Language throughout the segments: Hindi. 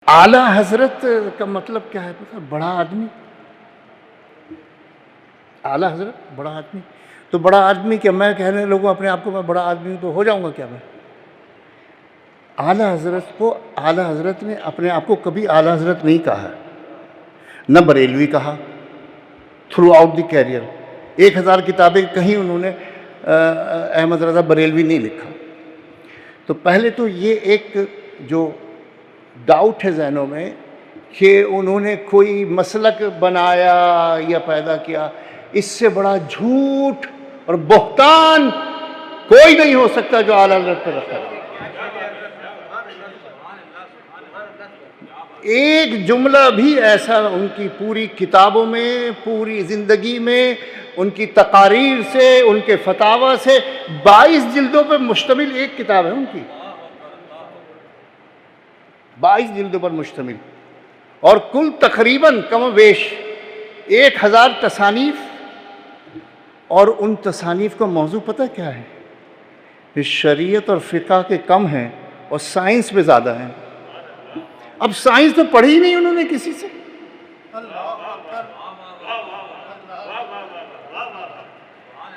आला हजरत का मतलब क्या है पता? बड़ा आदमी। आला हजरत बड़ा आदमी। तो बड़ा आदमी क्या, मैं कहने लगूँ अपने आप को मैं बड़ा आदमी हूँ तो हो जाऊंगा क्या मैं? आला हजरत को, आला हजरत ने अपने आप को कभी आला हजरत नहीं कहा है, न बरेलवी कहा थ्रू आउट द कैरियर। 1000 किताबें कहीं उन्होंने अहमद रज़ा बरेलवी नहीं लिखा। तो पहले तो ये एक जो डाउट है जहनों में कि उन्होंने कोई मसलक बनाया या पैदा किया, इससे बड़ा झूठ और बहतान कोई नहीं हो सकता जो आला हज़रत पर रखा है। एक जुमला भी ऐसा उनकी पूरी किताबों में, पूरी ज़िंदगी में, उनकी तकारीर से, उनके फतावा से, 22 जिल्दों पर मुश्तमिल एक किताब है उनकी, 22 जिल्दों पर मुश्तमिल, और कुल तकरीबन कम वेश 1000 तसानीफ। और उन तसानीफ का मौजू पता क्या है? इस शरीयत और फ़िक़्ह के कम हैं और साइंस पे ज़्यादा हैं। अब साइंस तो पढ़ी ही नहीं उन्होंने किसी से।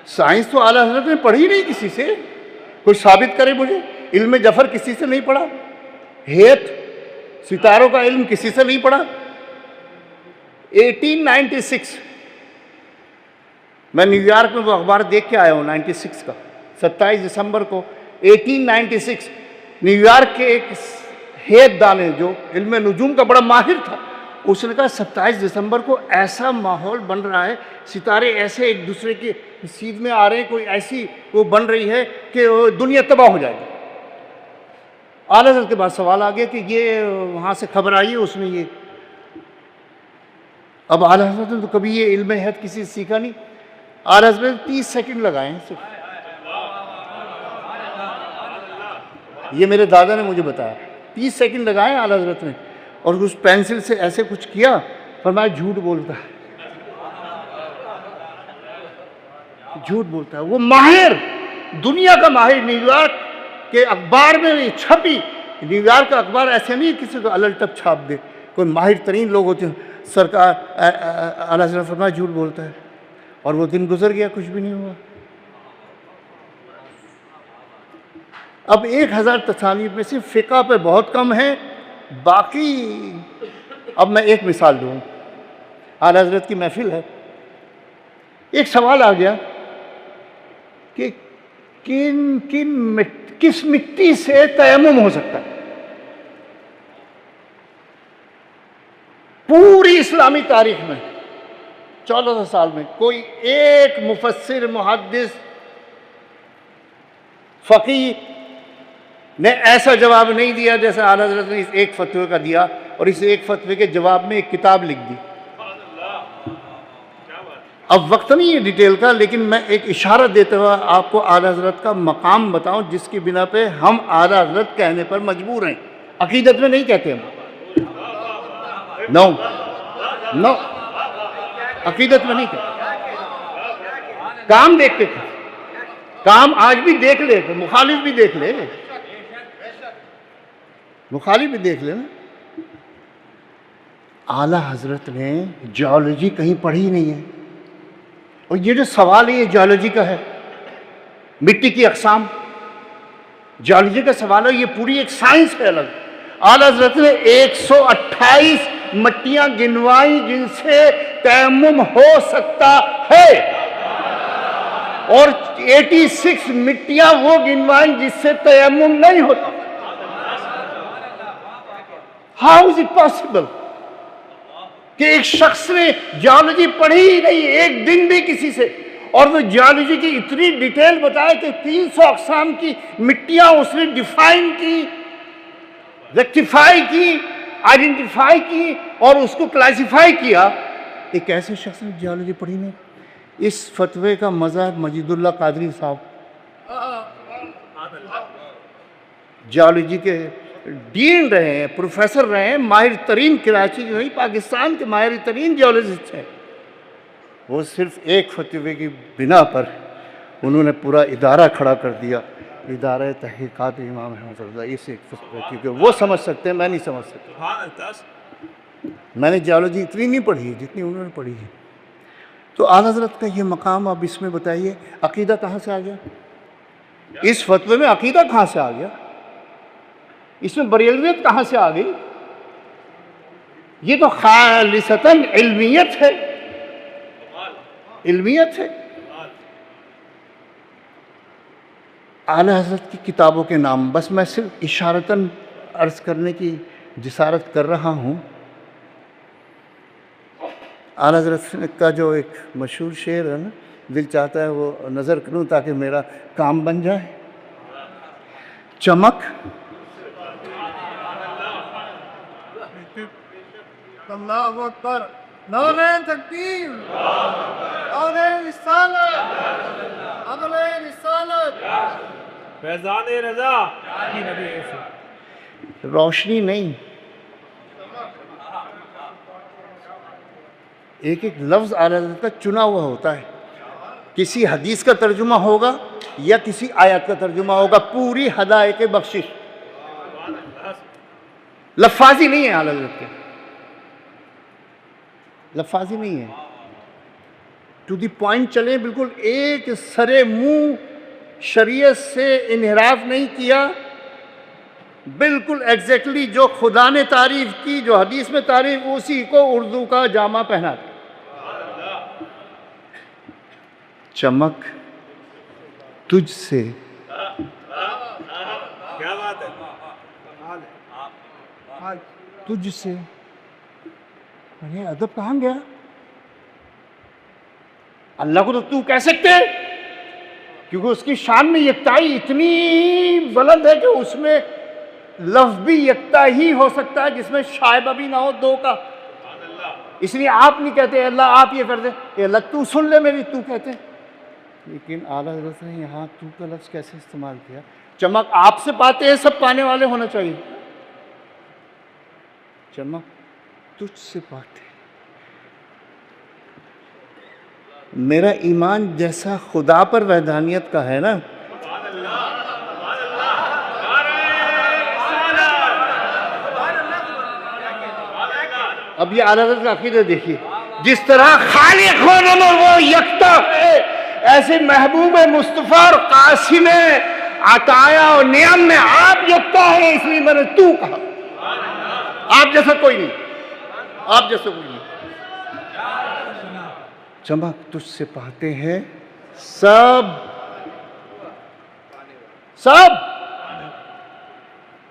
साइंस तो आला हज़रत ने पढ़ी नहीं किसी से। कोई साबित करे मुझे। इल्म जफर किसी से नहीं पढ़ा, हेत सितारों का इल्म किसी से नहीं पढ़ा। 1896 मैं न्यूयॉर्क में वो अखबार देख के आया हूँ 96 का, 27 दिसंबर को 1896 न्यूयॉर्क के एक हेत दाने जो इल्म नुजूम का बड़ा माहिर था, उसने कहा 27 दिसंबर को ऐसा माहौल बन रहा है, सितारे ऐसे एक दूसरे के सीध में आ रहे हैं, कोई ऐसी वो बन रही है कि दुनिया तबाह हो जाएगी। आला हज़रत के बाद सवाल आ गया कि ये वहाँ से खबर आई है उसमें ये। अब आला हज़रत ने तो कभी ये इल्म हैत किसी से सीखा नहीं। आला हज़रत ने 30 सेकंड लगाए हैं सिर्फ। ये मेरे दादा ने मुझे बताया, 30 सेकंड लगाए आला हज़रत ने, और उस पेंसिल से ऐसे कुछ किया, फरमाया झूठ बोलता है, झूठ बोलता है। वो माहिर, दुनिया का माहिर, न्यूयॉर्क के अखबार में छपी। न्यूयॉर्क का अखबार ऐसे नहीं किसी को अलग टप छाप दे, कोई माहिर तरीन लोग होते हैं। सरकार आला हज़रत फरमाया झूठ बोलता है, और वो दिन गुजर गया, कुछ भी नहीं हुआ। अब 1000 तसानीफ में से फ़िक़्ह पे बहुत कम है, बाकी। अब मैं एक मिसाल दूँ, आला हज़रत की महफिल है, एक सवाल आ गया कि किस मिट्टी से तयम्मुम हो सकता है? पूरी इस्लामी तारीख में 1400 साल में कोई एक मुफस्सिर, मुहद्दिस, फ़क़ीह ने ऐसा जवाब नहीं दिया जैसे आला हज़रत ने इस एक फतवे का दिया, और इस एक फतवे के जवाब में एक किताब लिख दी। अब वक्त नहीं है डिटेल का, लेकिन मैं एक इशारा देते हुए आपको आला हज़रत का मकाम बताऊं, जिसकी बिना पे हम आला हज़रत कहने पर मजबूर हैं। अकीदत में नहीं कहते हम, नो नो, अकीदत में नहीं कहते। काम देखते थे, काम आज भी देख ले, मुखालिफ भी देख ले, मुखालिफ भी देख ले ना। आला हज़रत ने जियोलॉजी कहीं पढ़ी नहीं है, और ये जो सवाल है ये जियोलॉजी का है, मिट्टी की अक़साम जियोलॉजी का सवाल है, ये पूरी एक साइंस है अलग। आला हज़रत ने 128 मिट्टियां गिनवाई जिनसे तयम्मुम हो सकता है, और 86 मिट्टियां वो गिनवाई जिससे तयम्मुम नहीं होता। हाउ इज इट पॉसिबल कि एक शख्स ने जियोलॉजी पढ़ी ही नहीं एक दिन भी किसी से, और वो जियोलॉजी की इतनी डिटेल बताए कि 300 अक़साम की मिट्टियां उसने डिफाइन की, रेक्टिफाई की, आइडेंटिफाई की, और उसको क्लासिफाई किया। एक ऐसे शख्स ने जियोलॉजी पढ़ी नहीं। इस फतवे का मज़हब मजीदुल्लाह कादरी साहब जियोलॉजी के डीन रहे हैं, प्रोफेसर रहे हैं, माहिर तरीन, कराची के नहीं पाकिस्तान के माहिर तरीन जियोलॉजिस्ट हैं। वो सिर्फ एक फतवे की बिना पर उन्होंने पूरा इदारा खड़ा कर दिया इदारा तहकीकात इमाम अहमद रज़ा, इसे क्योंकि वो समझ सकते हैं, मैं नहीं समझ सकता। मैंने जियोलॉजी इतनी नहीं पढ़ी है जितनी उन्होंने पढ़ी है। तो आला हज़रत का ये मकाम, अब इसमें बताइए अक़ीदा कहाँ से आ गया? इस फतवे में अक़ीदा कहाँ से आ गया? इसमें बरेलवियत कहाँ से आ गई? ये तो खालिसतन इल्मियत है, इल्मियत है। आला हज़रत की किताबों के नाम बस मैं सिर्फ इशारतन अर्ज़ करने की जिसारत कर रहा हूँ। आला हज़रत का जो एक मशहूर शेर है ना, दिल चाहता है वो नज़र करूँ ताकि मेरा काम बन जाए। चमक अल्लाहु अकबर, नारे तकबीर, नारे रिसालत, अगले रिसालत, फैज़ान रज़ा की नबी ऐसे। रोशनी नहीं, एक एक लफ्ज़ आला हज़रत का चुना हुआ होता है। किसी हदीस का तर्जुमा होगा या किसी आयत का तर्जुमा होगा, पूरी हदायत बख्शिश, लफ़ाज़ी नहीं है आला हज़रत के, लफ़ाज़ी नहीं है, टू दी पॉइंट चले, बिल्कुल एक सरे मुंह शरीयत से इन्हिराफ नहीं किया, बिल्कुल एग्जैक्टली जो खुदा ने तारीफ की, जो हदीस में तारीफ, उसी को उर्दू का जामा पहना। चमक तुझसे, क्या बात है, तुझसे, अरे अदब कहाँ गया? अल्लाह को तो तू कह सकते हैं क्योंकि उसकी शान में यकताई इतनी बुलंद है कि उसमें लफ्ज़ भी यकता ही हो सकता है जिसमें शायबा भी ना हो दो का। इसलिए आप नहीं कहते अल्लाह आप ये कर दे, अल्लाह तू सुन ले मेरी, तू कहते। लेकिन आला हज़रत ने यहाँ तू का लफ्ज़ कैसे इस्तेमाल किया? चमक आपसे पाते हैं, सब पाने वाले होना चाहिए। चमक तुझसे पाते, मेरा ईमान जैसा खुदा पर वहदानियत का है ना, अब ये आला हज़रत का अक़ीदा देखिए, जिस तरह खालिक होने वो यकता है, ऐसे महबूब मुस्तफ़ा और कासिम अताया और नियम में आप यकता है, इसलिए मैंने तू कहा। आप जैसा कोई नहीं, आप जैसा कोई नहीं। चमक तुझसे पाते हैं सब, सब,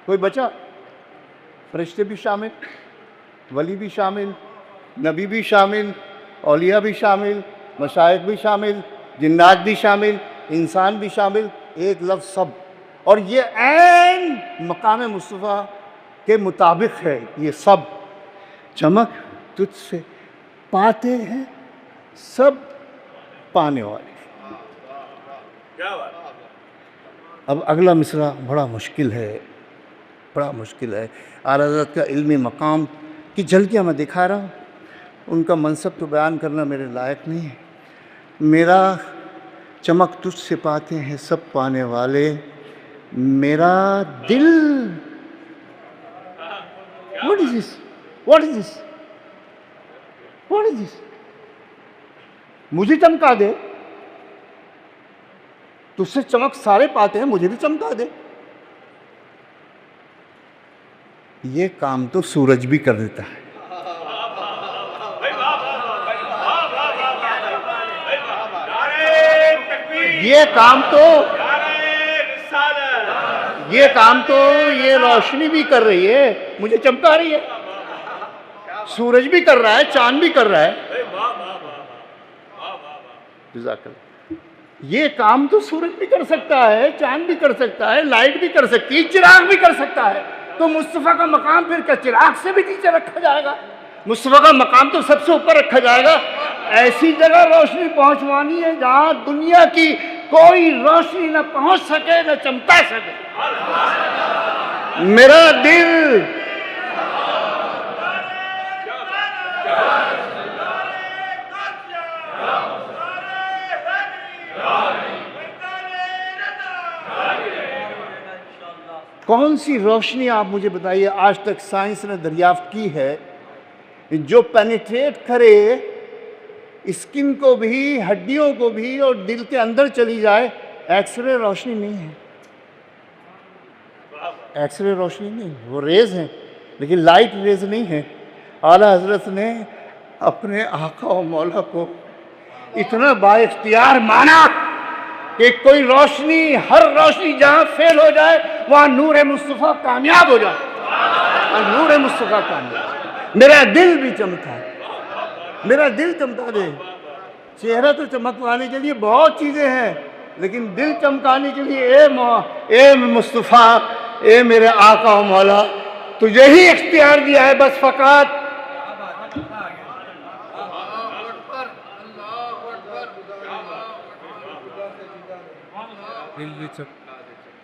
कोई बचा? फरिश्ते भी शामिल, वली भी शामिल, नबी भी शामिल, औलिया भी शामिल, मशाइख भी शामिल, जिन्नात भी शामिल, इंसान भी शामिल, एक लफ्ज़ सब। और ये ऐन मकाम मुस्तफ़ा के मुताबिक है ये सब। चमक तुझसे पाते हैं सब पाने वाले। क्या बात। अब अगला मिसरा बड़ा मुश्किल है, बड़ा मुश्किल है। आला हज़रत का इल्मी मकाम की झलकियाँ मैं दिखा रहा हूँ, उनका मनसब तो बयान करना मेरे लायक नहीं है। मेरा चमक तुझसे पाते हैं सब पाने वाले, मेरा दिल, what is this, what is this, what is this, मुझे चमका दे, तुझसे चमक सारे पाते हैं, मुझे भी चमका दे। ये काम तो सूरज भी कर देता है। ये काम तो ये रोशनी भी कर रही है, मुझे चमका रही है। सूरज भी कर रहा है, चांद भी कर रहा है। ये काम तो सूरज भी कर सकता है, चांद भी कर सकता है, लाइट भी कर सकती है, चिराग भी कर सकता है। तो मुस्तफ़ा का मकाम फिर क्या चिराग से भी नीचे रखा जाएगा? मुस्तफ़ा का मकाम तो सबसे ऊपर रखा जाएगा। ऐसी जगह रोशनी पहुंचवानी है जहां दुनिया की कोई रोशनी न पहुंच सके, न चमका सके। मेरा दिल कौन सी रोशनी आप मुझे बताइए आज तक साइंस ने दरियाफ्त की है जो पेनिट्रेट करे स्किन को भी, हड्डियों को भी और दिल के अंदर चली जाए? एक्सरे रोशनी नहीं है, एक्सरे रोशनी नहीं, वो रेज हैं लेकिन लाइट रेज नहीं है। आला हजरत ने अपने आका और मौला को इतना बाइख्तियार माना कि कोई रोशनी, हर रोशनी जहाँ फेल हो जाए वहाँ नूर मुस्तफ़ा कामयाब हो जाए, नूर मुस्तफ़ा कामयाब। मेरा दिल भी चमका, मेरा दिल चमका दे। चेहरा तो चमकवाने के लिए बहुत चीज़ें हैं, लेकिन दिल चमकाने के लिए ए मुस्तफ़ा, ए मेरे आका और मौला, तुझे ही इख्तियार दिया है बस फ़कत।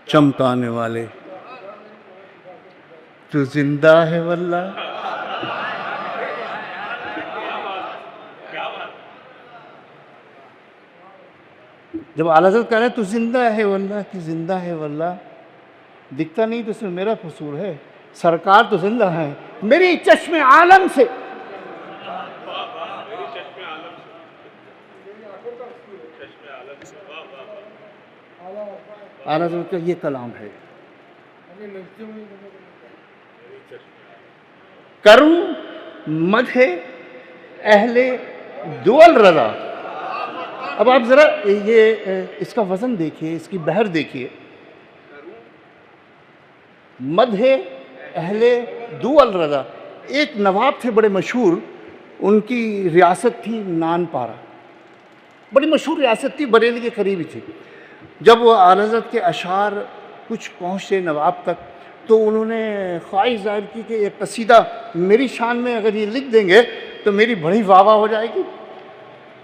चमकाने वाले तू जिंदा है वल्ला। जब आला हज़रत कह रहे तू जिंदा है वल्ला, कि जिंदा है वल्ला, दिखता नहीं तो इसमें मेरा कसूर है। सरकार तो जिंदा है मेरी चश्मे आलम से, आला हज़रत का ये कलाम है। करूं मदहे अहले दुअल रज़ा। अब आप ज़रा ये इसका वज़न देखिए, इसकी बहर देखिए। मदहे अहले दुअल रज़ा, एक नवाब थे बड़े मशहूर, उनकी रियासत थी नानपारा, बड़ी मशहूर रियासत थी, बरेली के करीब ही थी। जब वो आला हज़रत के अशार कुछ पहुँचे नवाब तक तो उन्होंने ख्वाहिश ज़ाहिर की कि एक कसीदा मेरी शान में अगर ये लिख देंगे तो मेरी बड़ी वाह वाह हो जाएगी।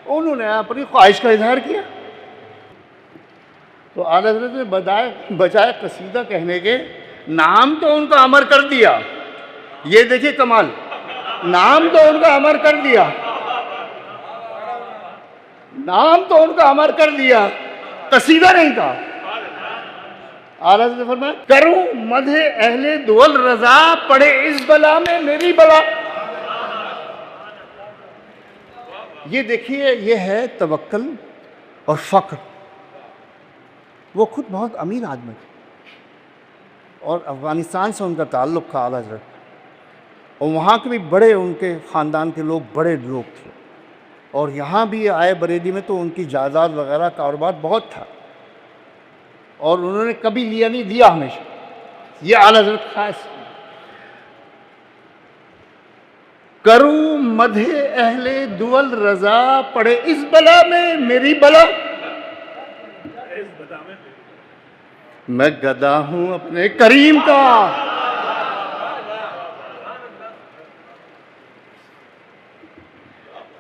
उन्होंने अपनी ख्वाहिश का इजहार किया। तो आला हज़रत ने बजाय कसीदा कहने के नाम तो उनका अमर कर दिया। ये देखिए कमाल, नाम तो उनका अमर कर दिया, नाम तो उनका अमर कर दिया, कसीदा नहीं था। आला हज़रत ने फरमाया करूं मदहे अहले दुअल रज़ा, पड़े इस बला में मेरी बला। ये देखिए, ये है तवक्कल और फ़क्र। वो खुद बहुत अमीर आदमी थे और अफ़गानिस्तान से उनका ताल्लुक़ था आला हज़रत, और वहाँ के भी बड़े, उनके ख़ानदान के लोग बड़े लोग थे, और यहाँ भी आए बरेली में तो उनकी जायदाद वगैरह कारोबार बहुत था, और उन्होंने कभी लिया नहीं, दिया हमेशा। ये आला हज़रत ख़ास। करूं मदहे अहले दुअल रज़ा, पड़े इस बला में मेरी बला। मैं गदा हूं अपने करीम का।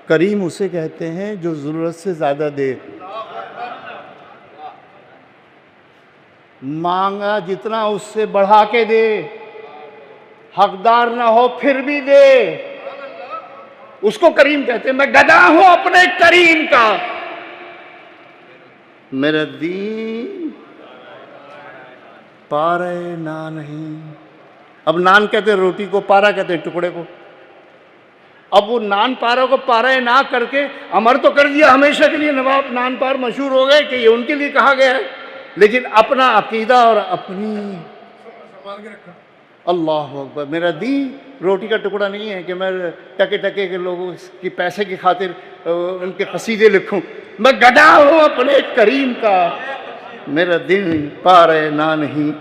करीम उसे कहते हैं जो ज़रूरत से ज़्यादा दे, मांगा जितना उससे बढ़ा के दे, हकदार ना हो फिर भी दे, उसको करीम कहते हैं। मैं गदा हूं अपने करीम का, मेरा दीन पारे ना नहीं। अब नान कहते हैं रोटी को, पारा कहते हैं टुकड़े को। अब वो नान पारा को पारा ना करके अमर तो कर दिया हमेशा के लिए। नवाब नान पार मशहूर हो गए कि ये उनके लिए कहा गया है, लेकिन अपना अकीदा और अपनी अल्लाह अकबर। मेरा दीन रोटी का टुकड़ा नहीं है कि मैं टके टके के लोगों की पैसे की खातिर उनके कसीदे लिखूं। मैं गदा हूँ अपने करीम का, मेरा दिल पारे ना नहीं।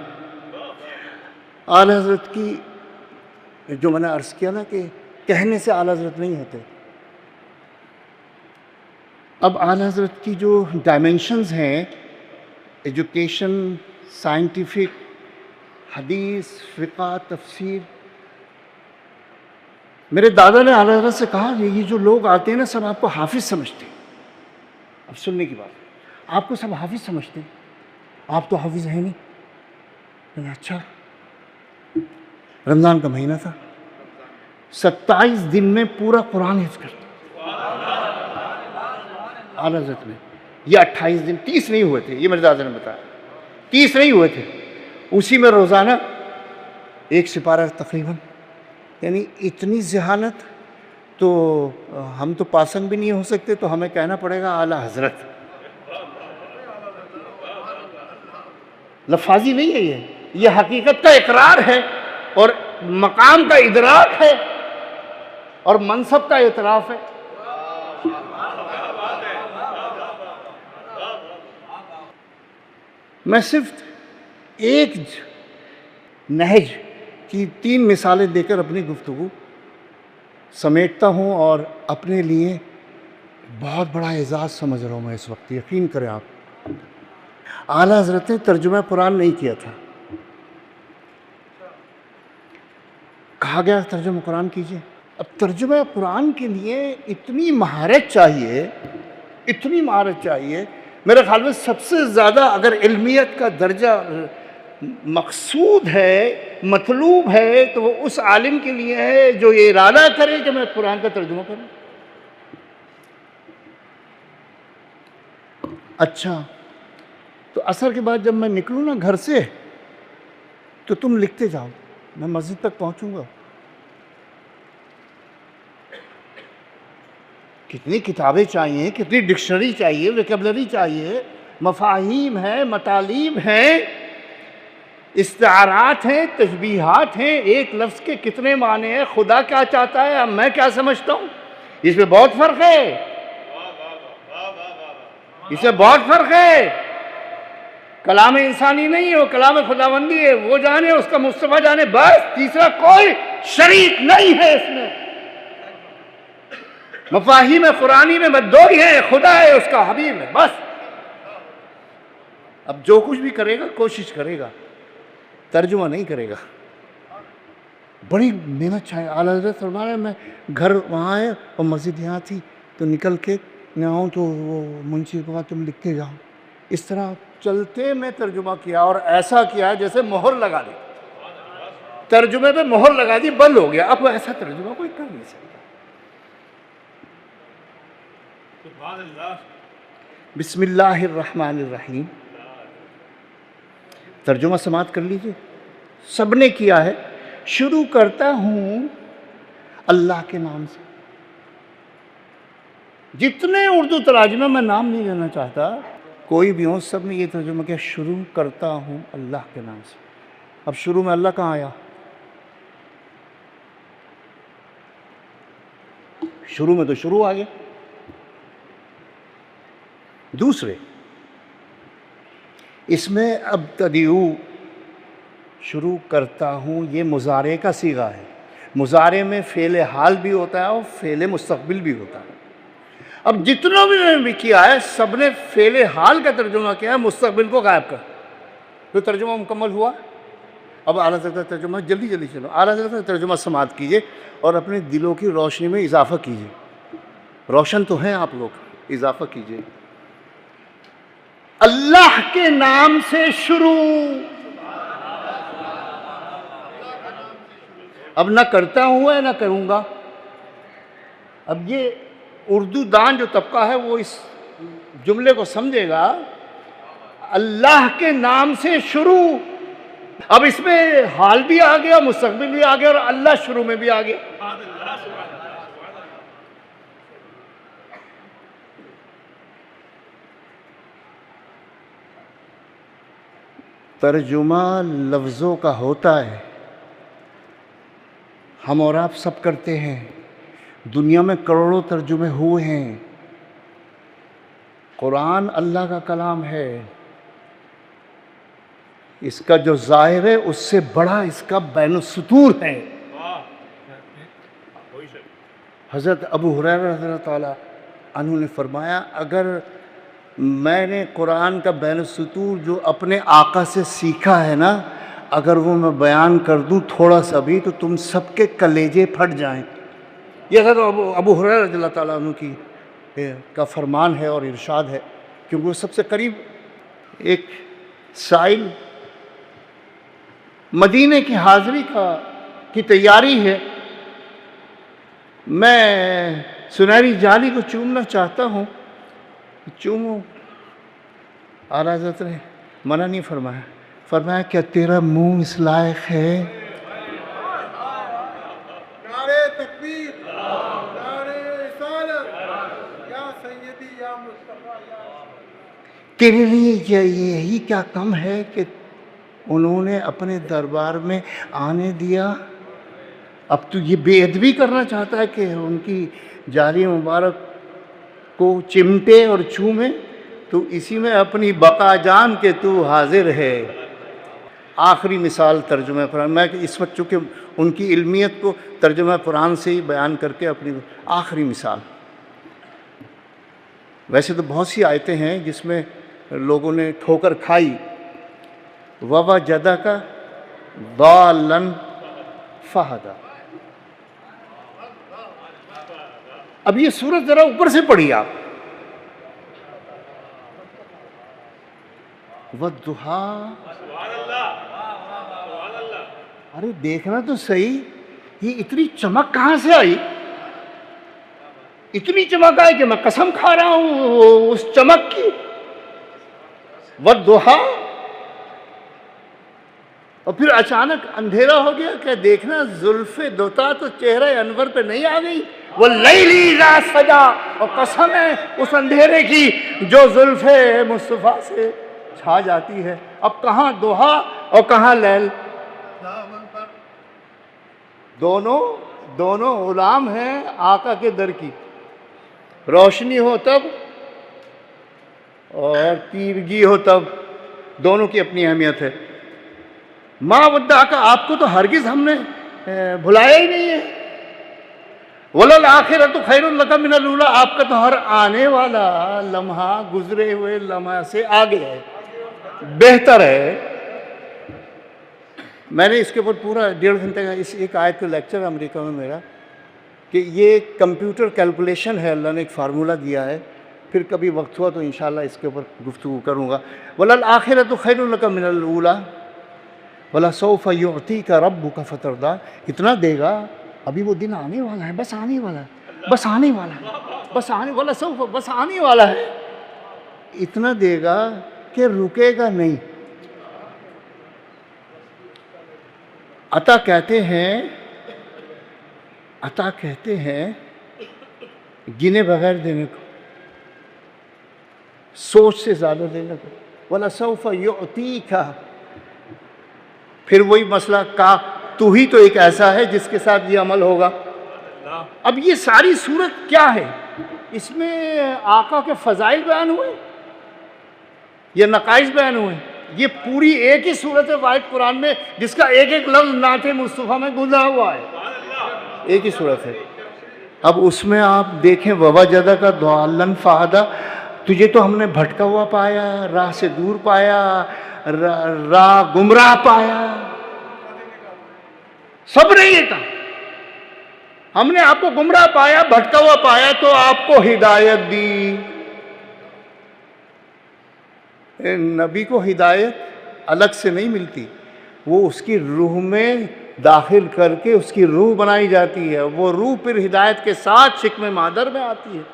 आला हज़रत की जो मैंने अर्ज़ किया ना कि कहने से आला हज़रत नहीं होते। अब आला हज़रत की जो डायमेंशंस हैं, एजुकेशन, साइंटिफिक, हदीस, फ़िक़्ह, तफ़सीर। मेरे दादा ने आला हज़रत से कहा ये जो लोग आते हैं ना सब आपको हाफिज़ समझते हैं। अब सुनने की बात, आपको सब हाफिज़ समझते हैं, आप तो हाफिज़ हैं नहीं। मैंने अच्छा, रमज़ान का महीना था, 27 दिन में पूरा कुरान हिफ्ज़ करते आला हज़रत ने। ये 28 दिन, 30 नहीं हुए थे, ये मेरे दादा ने बताया, 30 नहीं हुए थे। उसी में रोज़ाना एक सिपारा तकरीबन, यानी इतनी जहानत। तो हम तो पासंग भी नहीं हो सकते, तो हमें कहना पड़ेगा आला हज़रत। लफाजी नहीं है ये हकीकत का इकरार है और मकाम का इदराक है और मनसब का इतराफ़ है। मैं सिर्फ एक नहज की 3 मिसालें देकर अपनी गुफ्तगू समेटता हूँ और अपने लिए बहुत बड़ा एजाज़ समझ रहा हूँ मैं इस वक्त, यकीन करें आप। आला हज़रत ने तर्जुमा कुरान नहीं किया था। कहा गया तर्जुमा कुरान कीजिए। अब तर्जुमा कुरान के लिए इतनी महारत चाहिए, इतनी महारत चाहिए। मेरे ख्याल में सबसे ज़्यादा अगर इल्मियत का दर्जा मकसूद है, मतलूब है, तो वो उस आलिम के लिए है जो ये इरादा करे कि मैं कुरान का तर्जुमा करूँ। अच्छा, तो असर के बाद जब मैं निकलूँ ना घर से, तो तुम लिखते जाओ, मैं मस्जिद तक पहुँचूँगा। कितनी किताबें चाहिए, कितनी डिक्शनरी चाहिए, वोकैबुलरी चाहिए, मफाहीम है, मतालीब हैं, इस्तारात हैं, तशबीहात हैं, एक लफ्ज़ के कितने माने हैं, खुदा क्या चाहता है, अब मैं क्या समझता हूँ, इसमें बहुत फ़र्क है। इसमें बहुत फ़र्क है। कलाम इंसानी नहीं है, वो कलाम खुदाबंदी है। वो जाने, उसका मुस्तफ़ा जाने, बस। तीसरा कोई शरीक नहीं है इसमें। मफाहीम कुरानी में दो ही है, खुदा है, उसका हबीब है, बस। अब जो कुछ भी करेगा कोशिश करेगा, तर्जुमा नहीं करेगा। बड़ी मेहनत चाहिए। आला हज़रत फरमा रहे, मैं घर वहाँ है और मस्जिद यहाँ थी, तो निकल के मैं आऊँ तो वो मुंशी को कहा तुम लिखते जाओ। इस तरह चलते मैं तर्जुमा किया और ऐसा किया जैसे मोहर लगा दी, तर्जुमे पे मोहर लगा दी, बंद हो गया। अब ऐसा तर्जुमा कोई कर नहीं सकता। बिस्मिल्लाहिर्रहमानिर्रहीम। तर्जुमा समात कर लीजिए, सबने किया है। शुरू करता हूँ अल्लाह के नाम से। जितने उर्दू तराजमे, मैं नाम नहीं लेना चाहता, कोई भी हो, सब ने ये तर्जुमा किया, शुरू करता हूँ अल्लाह के नाम से। अब शुरू में अल्लाह कहाँ आया? शुरू में तो शुरू आ गया। दूसरे, इसमें अब्तदिऊ, शुरू करता हूँ, ये मुज़ारे का सीगा है। मुज़ारे में फ़ेल हाल भी होता है और फ़ेल मुस्तक़बिल भी होता है। अब जितनों भी किया है, सब ने फ़ेल हाल का तर्जुमा किया है, मुस्तक़बिल को गायब कर, तो तर्जुमा मुकम्मल हुआ। अब आला हज़रत का तर्जुमा, जल्दी जल्दी चलो, आला हज़रत का तर्जुमा समात कीजिए और अपने दिलों की रोशनी में इजाफ़ा कीजिए। रोशन तो हैं आप लोग, इजाफ़ा कीजिए। अल्लाह के नाम से शुरू। अब ना करता हुआ ना करूँगा। अब ये उर्दू दान जो तबका है वो इस जुमले को समझेगा, अल्लाह के नाम से शुरू। अब इसमें हाल भी आ गया, मुस्तक़बिल भी आ गया और अल्लाह शुरू में भी आ गया। तर्जुमा लफ्ज़ों का होता है, हम और आप सब करते हैं। दुनिया में करोड़ों तर्जुमे हुए हैं। कुरान अल्लाह का कलाम है। इसका जो ज़ाहिर है उससे बड़ा इसका बैनुस्सुतूर है। हज़रत अबू हुरैरा रज़ियल्लाहु ताला अन्हु ने फरमाया, अगर मैंने कुरान का बैनुस्सुतूर जो अपने आका से सीखा है ना, अगर वो मैं बयान कर दूं थोड़ा सा भी, तो तुम सबके कलेजे फट जाएं। यह हज़रत अबू हुरैरा रज़ियल्लाहु ताला अन्हु की का फरमान है और इरशाद है, क्योंकि वो सबसे करीब। एक साइल मदीने की हाज़िरी की तैयारी है, मैं सुनहरी जाली को चूमना चाहता हूँ, चूमो। आला हज़रत ने मना नहीं फरमाया, फरमाया क्या तेरा मुंह इस लायक है? नारे तकबीर, नारे रिसालत, या सैयदी या मुस्तफा या तेरे लिए यही क्या कम है कि उन्होंने अपने दरबार में आने दिया? अब तू ये बेअदबी करना चाहता है कि उनकी जारी मुबारक को चिमटे और चूमे? तो इसी में अपनी बका जान के तू हाजिर है। आखिरी मिसाल तर्जुमा कुरान, मैं इस वक्त चूँकि उनकी इल्मियत को तर्जुमा कुरान से ही बयान करके अपनी आखिरी मिसाल। वैसे तो बहुत सी आयतें हैं जिसमें लोगों ने ठोकर खाई। ववा जदा का दालन फहदा। अब ये सूरत जरा ऊपर से पढ़िए आप। वद्दुहा, अरे देखना तो सही, ये इतनी चमक कहाँ से आई? इतनी चमक आई कि मैं कसम खा रहा हूं उस चमक की। वद्दुहा, और फिर अचानक अंधेरा हो गया। क्या देखना, जुल्फे दोता तो चेहरे अनवर पे नहीं आ गई? वो लैली इज़ा सजा, और कसम है उस अंधेरे की जो जुल्फे मुस्तफ़ा से छा जाती है। अब कहाँ दोहा और कहाँ लैल? दोनों गुलाम हैं आका के दर की। रोशनी हो तब और तीरगी हो तब, दोनों की अपनी अहमियत है। माँ वद्दा का आपको तो हरगिज़ हमने भुलाया ही नहीं है। वलल आखिरत खैरुल लका मिनल ऊला, आपका तो हर आने वाला लम्हा गुजरे हुए लम्हा से आगे है, बेहतर है। मैंने इसके ऊपर पूरा 1.5 घंटे का इस एक आयत का लेक्चर अमेरिका में मेरा, कि ये कंप्यूटर कैलकुलेशन है, अल्लाह ने एक फार्मूला दिया है। फिर कभी वक्त हुआ तो इंशाल्लाह इसके ऊपर गुफ्तगू करूँगा। वलल आखिरतु खैरुल लका मिनल ऊला वला सौफ युअतीका रब्बुका फतरदा। इतना देगा, अभी वो दिन आने वाला है, बस आने वाला है, बस आने वाला है, बस आने वाला, सौफ बस आने वाला है। इतना देगा कि रुकेगा नहीं। अता कहते हैं गिने बगैर देने को, सोच से ज़्यादा देने को। वला सौफ युअतीका, फिर वही मसला का तू ही तो एक ऐसा है जिसके साथ ये अमल होगा। अब ये सारी सूरत क्या है? इसमें आका के फ़ज़ाइल बयान हुए, ये नकाइस बयान हुए। ये पूरी एक ही सूरत है वाहिद कुरान में जिसका एक एक लफ्ज़ नाते मुस्तफ़ा में गुज़रा हुआ है, एक ही सूरत है। अब उसमें आप देखें, ववजदा का दालन फहदा, तुझे तो हमने भटका हुआ पाया, राह से दूर पाया, राह गुमराह पाया। सब नहीं ये था, हमने आपको गुमराह पाया, भटका हुआ पाया, तो आपको हिदायत दी। नबी को हिदायत अलग से नहीं मिलती, वो उसकी रूह में दाखिल करके उसकी रूह बनाई जाती है। वो रूह फिर हिदायत के साथ शिक्म मादर में आती है,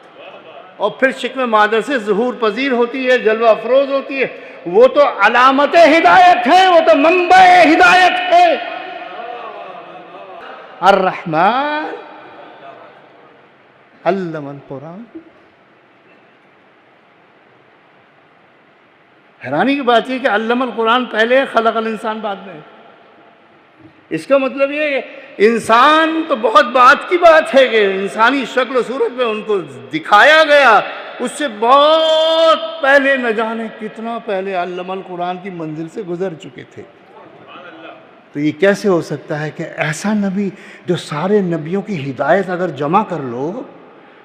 और फिर शिक्म मादर से ज़ुहूर पजीर होती है, जलवा अफरोज होती है। वो तो अलामत हिदायत है, वो तो मंबा हिदायत है। अर्रहमान अल्लमल कुरान। हैरानी की बात है कि अल्लमल कुरान पहले है, खलक़ल इंसान बाद में। इसका मतलब ये इंसान तो बहुत बात की बात है कि इंसानी शक्ल सूरत में उनको दिखाया गया, उससे बहुत पहले, न जाने कितना पहले अल्लमल कुरान की मंजिल से गुजर चुके थे। तो ये कैसे हो सकता है कि ऐसा नबी जो सारे नबियों की हिदायत अगर जमा कर लो,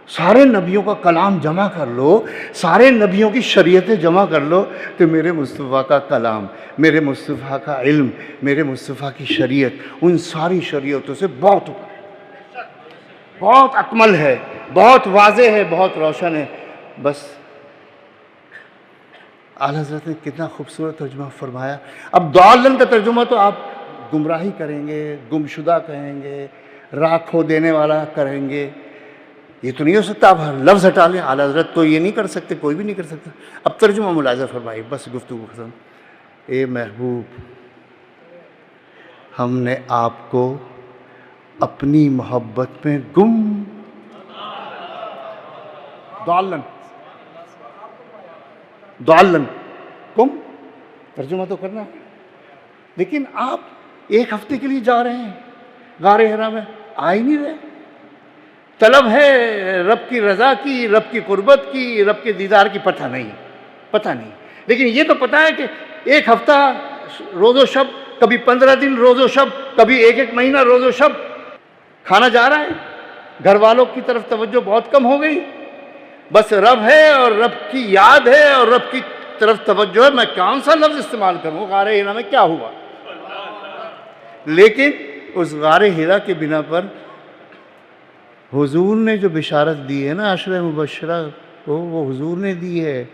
सारे नबियों का कलाम जमा कर लो, सारे नबियों की शरीयतें जमा कर लो, तो मेरे मुस्तफ़ा का कलाम, मेरे मुस्तफ़ा का इल्म, मेरे मुस्तफ़ा की शरीयत उन सारी शरीयतों से बहुत ऊपर है, बहुत अकमल है, बहुत वाज़ेह है, बहुत रोशन है। बस आला हज़रत ने कितना खूबसूरत तर्जुमा फरमाया। अब दालन का तर्जुमा तो आप गुमराही करेंगे, गुमशुदा कहेंगे, राह खो देने वाला करेंगे। ये तो नहीं हो सकता आप लफ्ज़ हटा लें। आला हज़रत तो ये नहीं कर सकते, कोई भी नहीं कर सकता। अब तर्जुमा मुलाज़ा फरमाइए, बस गुफ्तगू खत्म। ए महबूब, हमने आपको अपनी मोहब्बत में गुम दालन दालन गुम तर्जुमा तो करना है। लेकिन आप एक हफ्ते के लिए जा रहे हैं गारे हिरा में, आ ही नहीं रहे। तलब है रब की रज़ा की, रब की कुर्बत की, रब के दीदार की, पता नहीं। लेकिन ये तो पता है कि एक हफ्ता रोज़ो शब, कभी 15 दिन रोज़ो शब, कभी एक महीना रोज़ो शब खाना जा रहा है। घर वालों की तरफ तवज्जो बहुत कम हो गई। बस रब है और रब की याद है और रब की तरफ तवज्जो है। मैं कौन सा लफ्ज़ इस्तेमाल करूँ? गारे हिरा में क्या हुआ? लेकिन उस गारे हिरा के बिना पर हुजूर ने जो बिशारत दी है ना, अशरे मुबशरा को, वो हुजूर ने दी है,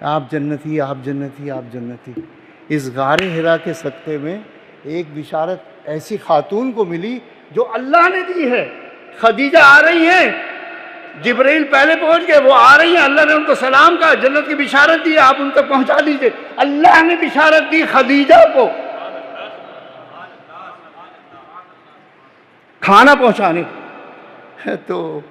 आप जन्नती, आप जन्नती, आप जन्नती। इस गारे हिरा के सत्ते में एक बिशारत ऐसी खातून को मिली जो अल्लाह ने दी है। खदीजा आ रही हैं, जिब्राइल पहले पहुंच गए, वो आ रही हैं, अल्लाह ने उनको सलाम कहा, जन्नत की बिशारत दी, आप उन तक पहुंचा दीजिए। अल्लाह ने बिशारत दी खदीजा को खाना पहुंचाने। तो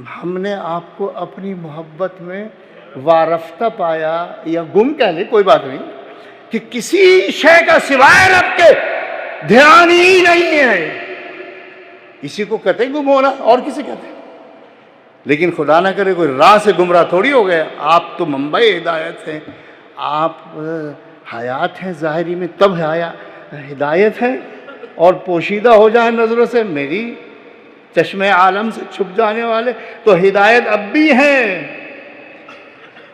हमने आपको अपनी मोहब्बत में वारफ्ता पाया, या गुम कह ले, कोई बात नहीं, कि किसी शय का सिवाय रब के ध्यान ही नहीं है। इसी को कहते हैं गुम होना, और किसे कहते हैं? लेकिन खुदा ना करे कोई राह से गुमराह थोड़ी हो गया। आप तो मुंबई हिदायत हैं, आप हयात हैं ज़ाहिरी में, तब हिदायत है, और पोशीदा हो जाए नज़रों से, मेरी चश्मे आलम से छुप जाने वाले, तो हिदायत अब भी हैं।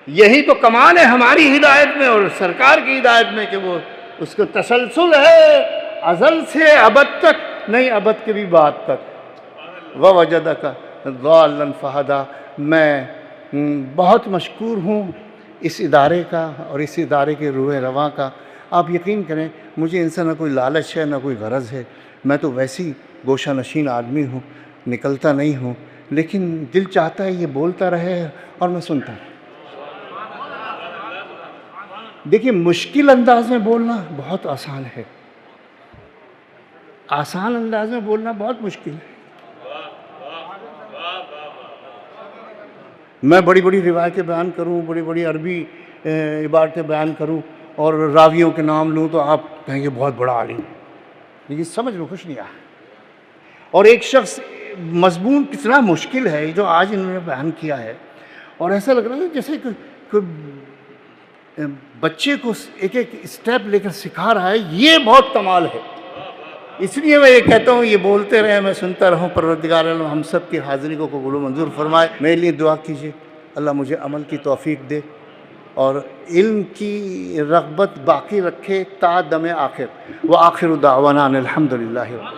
यही तो कमाल है हमारी हिदायत में और सरकार की हिदायत में कि वो उसको तसलसल है अज़ल से अबद तक, नहीं अबद के भी बाद तक। व वजदा का ज़ालन फ़हदा। मैं बहुत मशकूर हूँ इस इदारे का और इस इदारे के रूह रवां का। आप यकीन करें, मुझे इनसे ना कोई लालच है ना कोई गरज है। मैं तो वैसी गोशा नशीन आदमी हूँ, निकलता नहीं हूँ, लेकिन दिल चाहता है ये बोलता रहे और मैं सुनता। देखिए, मुश्किल अंदाज में बोलना बहुत आसान है, आसान अंदाज में बोलना बहुत मुश्किल है। मैं बड़ी बड़ी रिवायतें बयान करूं, बड़ी बड़ी अरबी इबारतें बयान करूं और रावियों के नाम लूं तो आप कहेंगे बहुत बड़ा आलिम, लेकिन समझ में कुछ नहीं आया। और एक शख्स, मज़मून कितना मुश्किल है जो आज इन्होंने बयान किया है, और ऐसा लग रहा है जैसे कोई बच्चे को एक एक स्टेप लेकर सिखा रहा है। ये बहुत कमाल है। इसलिए मैं ये कहता हूँ, ये बोलते रहे, मैं सुनता रहूँ। परवरदिगार आलम हम सब की हाज़िरी को कबूल मंजूर फरमाए। मेरे लिए दुआ कीजिए, अल्लाह मुझे अमल की तौफीक दे और इल्म की रग़बत बाकी रखे ता दम आखिर। व आखिर दावाना अनिल हम्दुलिल्लाहि।